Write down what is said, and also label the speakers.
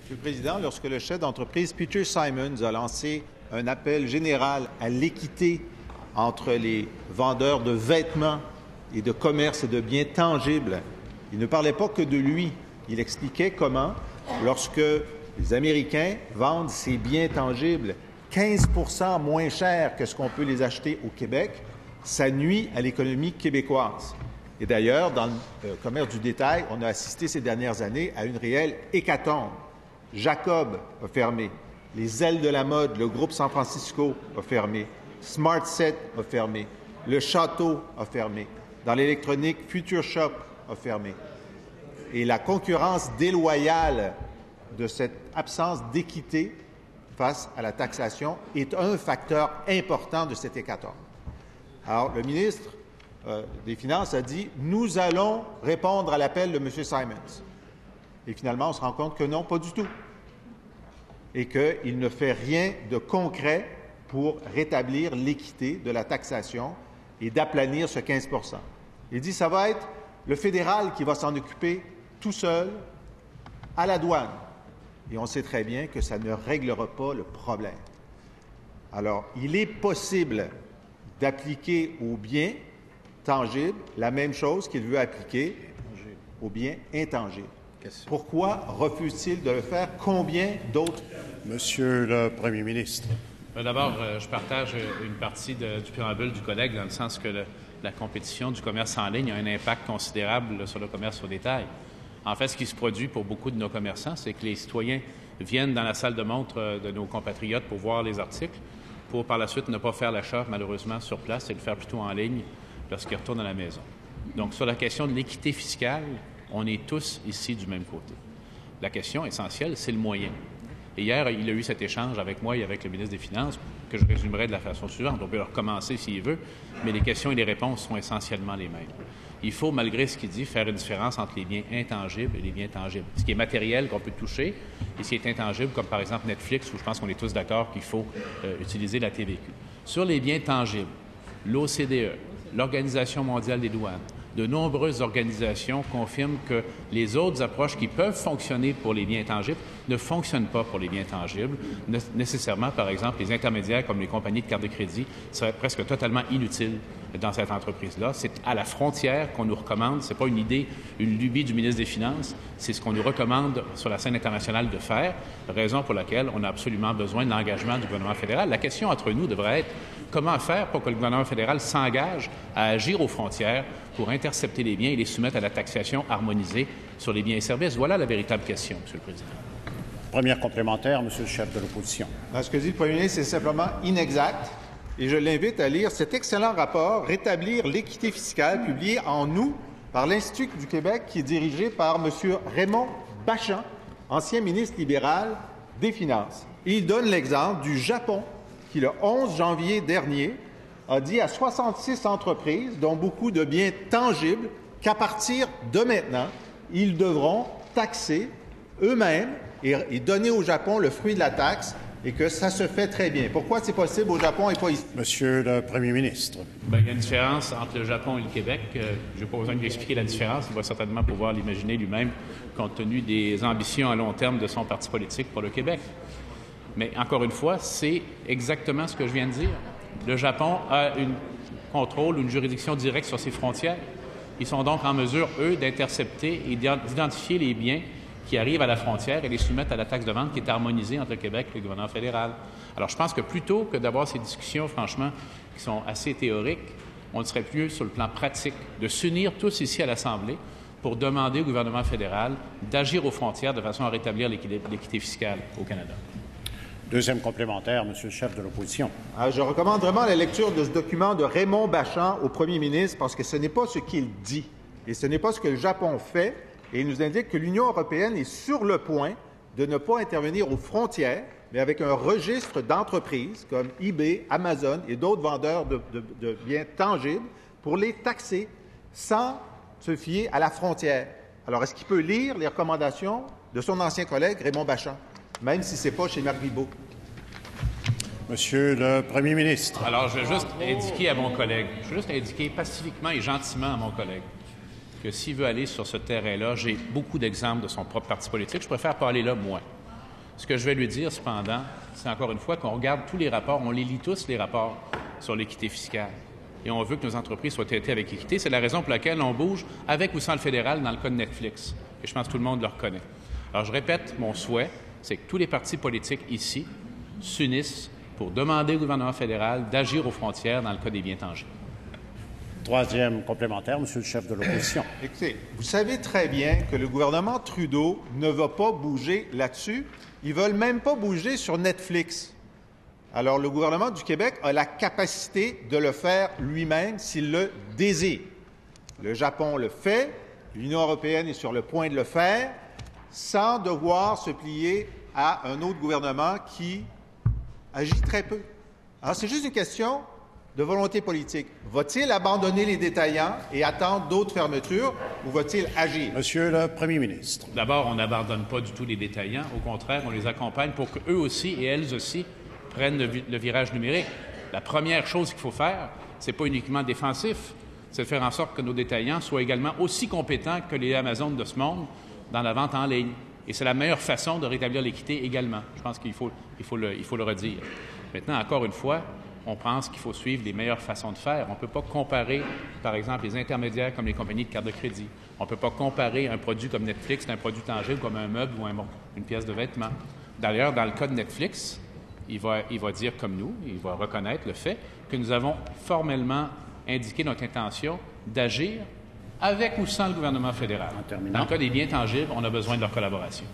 Speaker 1: Monsieur le Président, lorsque le chef d'entreprise Peter Simons a lancé un appel général à l'équité entre les vendeurs de vêtements et de commerce et de biens tangibles, il ne parlait pas que de lui. Il expliquait comment, lorsque les Américains vendent ces biens tangibles 15 % moins cher que ce qu'on peut les acheter au Québec, ça nuit à l'économie québécoise. Et d'ailleurs, dans le commerce du détail, on a assisté ces dernières années à une réelle hécatombe. Jacob a fermé. Les Ailes de la mode, le groupe San Francisco a fermé. Smart Set a fermé. Le Château a fermé. Dans l'électronique, Future Shop a fermé. Et la concurrence déloyale de cette absence d'équité face à la taxation est un facteur important de cette hécatombe. Alors, le ministre des Finances a dit « Nous allons répondre à l'appel de M. Simons ». Et finalement, on se rend compte que non, pas du tout. Et qu'il ne fait rien de concret pour rétablir l'équité de la taxation et d'aplanir ce 15 %. Il dit que ça va être le fédéral qui va s'en occuper tout seul à la douane. Et on sait très bien que ça ne réglera pas le problème. Alors, il est possible d'appliquer aux biens tangibles la même chose qu'il veut appliquer aux biens intangibles. Pourquoi refuse-t-il de le faire? Combien d'autres?
Speaker 2: Monsieur le Premier ministre.
Speaker 3: D'abord, je partage une partie du préambule du collègue dans le sens que la compétition du commerce en ligne a un impact considérable sur le commerce au détail. En fait, ce qui se produit pour beaucoup de nos commerçants, c'est que les citoyens viennent dans la salle de montre de nos compatriotes pour voir les articles, pour par la suite ne pas faire l'achat malheureusement sur place et le faire plutôt en ligne lorsqu'ils retournent à la maison. Donc, sur la question de l'équité fiscale, on est tous ici du même côté. La question essentielle, c'est le moyen. Et hier, il a eu cet échange avec moi et avec le ministre des Finances que je résumerai de la façon suivante. On peut le recommencer s'il veut, mais les questions et les réponses sont essentiellement les mêmes. Il faut, malgré ce qu'il dit, faire une différence entre les biens intangibles et les biens tangibles. Ce qui est matériel, qu'on peut toucher, et ce qui est intangible, comme par exemple Netflix, où je pense qu'on est tous d'accord qu'il faut utiliser la TVQ. Sur les biens tangibles, l'OCDE, l'Organisation mondiale des douanes, de nombreuses organisations confirment que les autres approches qui peuvent fonctionner pour les biens tangibles ne fonctionnent pas pour les biens tangibles. Nécessairement, par exemple, les intermédiaires comme les compagnies de carte de crédit seraient presque totalement inutiles dans cette entreprise-là. C'est à la frontière qu'on nous recommande. Ce n'est pas une idée, une lubie du ministre des Finances. C'est ce qu'on nous recommande sur la scène internationale de faire, raison pour laquelle on a absolument besoin de l'engagement du gouvernement fédéral. La question entre nous devrait être comment faire pour que le gouvernement fédéral s'engage à agir aux frontières pour intercepter les biens et les soumettre à la taxation harmonisée sur les biens et services. Voilà la véritable question, M. le Président.
Speaker 2: Première complémentaire, M. le chef de l'opposition.
Speaker 1: Ce que dit le Premier ministre, c'est simplement inexact. Et je l'invite à lire cet excellent rapport « Rétablir l'équité fiscale » publié en août par l'Institut du Québec qui est dirigé par M. Raymond Bachand, ancien ministre libéral des Finances. Et il donne l'exemple du Japon qui, le 11 janvier dernier, a dit à 66 entreprises, dont beaucoup de biens tangibles, qu'à partir de maintenant, ils devront taxer eux-mêmes et donner au Japon le fruit de la taxe et que ça se fait très bien. Pourquoi c'est possible au Japon et pas ici?
Speaker 2: Monsieur le Premier ministre.
Speaker 3: Bien, il y a une différence entre le Japon et le Québec. Je n'ai pas besoin de lui expliquer la différence. Il va certainement pouvoir l'imaginer lui-même compte tenu des ambitions à long terme de son parti politique pour le Québec. Mais encore une fois, c'est exactement ce que je viens de dire. Le Japon a un contrôle, une juridiction directe sur ses frontières. Ils sont donc en mesure, eux, d'intercepter et d'identifier les biens qui arrivent à la frontière et les soumettre à la taxe de vente qui est harmonisée entre le Québec et le gouvernement fédéral. Alors, je pense que plutôt que d'avoir ces discussions, franchement, qui sont assez théoriques, on serait plus sur le plan pratique de s'unir tous ici à l'Assemblée pour demander au gouvernement fédéral d'agir aux frontières de façon à rétablir l'équité fiscale au Canada.
Speaker 2: Deuxième complémentaire, Monsieur le chef de l'opposition.
Speaker 1: Je recommande vraiment la lecture de ce document de Raymond Bachand au Premier ministre parce que ce n'est pas ce qu'il dit et ce n'est pas ce que le Japon fait. Et il nous indique que l'Union européenne est sur le point de ne pas intervenir aux frontières, mais avec un registre d'entreprises comme eBay, Amazon et d'autres vendeurs de biens tangibles pour les taxer sans se fier à la frontière. Alors, est-ce qu'il peut lire les recommandations de son ancien collègue Raymond Bachand, même si ce n'est pas chez Marc Guilbeault?
Speaker 2: Monsieur le Premier ministre.
Speaker 3: Alors, je vais juste indiquer à mon collègue, pacifiquement et gentiment à mon collègue, que s'il veut aller sur ce terrain-là, j'ai beaucoup d'exemples de son propre parti politique. Je préfère pas aller là, moi. Ce que je vais lui dire, cependant, c'est encore une fois qu'on regarde tous les rapports, on les lit tous, les rapports sur l'équité fiscale. Et on veut que nos entreprises soient traitées avec équité. C'est la raison pour laquelle on bouge avec ou sans le fédéral dans le cas de Netflix. Et je pense que tout le monde le reconnaît. Alors, je répète, mon souhait, c'est que tous les partis politiques ici s'unissent pour demander au gouvernement fédéral d'agir aux frontières dans le cas des biens tangibles.
Speaker 2: Troisième complémentaire, Monsieur le chef de l'opposition.
Speaker 1: Écoutez, vous savez très bien que le gouvernement Trudeau ne va pas bouger là-dessus. Ils ne veulent même pas bouger sur Netflix. Alors, le gouvernement du Québec a la capacité de le faire lui-même s'il le désire. Le Japon le fait, l'Union européenne est sur le point de le faire, sans devoir se plier à un autre gouvernement qui agit très peu. Alors, c'est juste une question de volonté politique. Va-t-il abandonner les détaillants et attendre d'autres fermetures ou va-t-il agir?
Speaker 2: Monsieur le Premier ministre.
Speaker 3: D'abord, on n'abandonne pas du tout les détaillants. Au contraire, on les accompagne pour qu'eux aussi et elles aussi prennent le virage numérique. La première chose qu'il faut faire, c'est pas uniquement défensif, c'est de faire en sorte que nos détaillants soient également aussi compétents que les Amazon de ce monde dans la vente en ligne. Et c'est la meilleure façon de rétablir l'équité également. Je pense qu'il faut le redire. Maintenant, encore une fois, on pense qu'il faut suivre les meilleures façons de faire. On ne peut pas comparer, par exemple, les intermédiaires comme les compagnies de cartes de crédit. On ne peut pas comparer un produit comme Netflix d'un produit tangible comme un meuble ou une pièce de vêtement. D'ailleurs, dans le cas de Netflix, il va dire comme nous, il va reconnaître le fait que nous avons formellement indiqué notre intention d'agir avec ou sans le gouvernement fédéral. Dans le cas des biens tangibles, on a besoin de leur collaboration.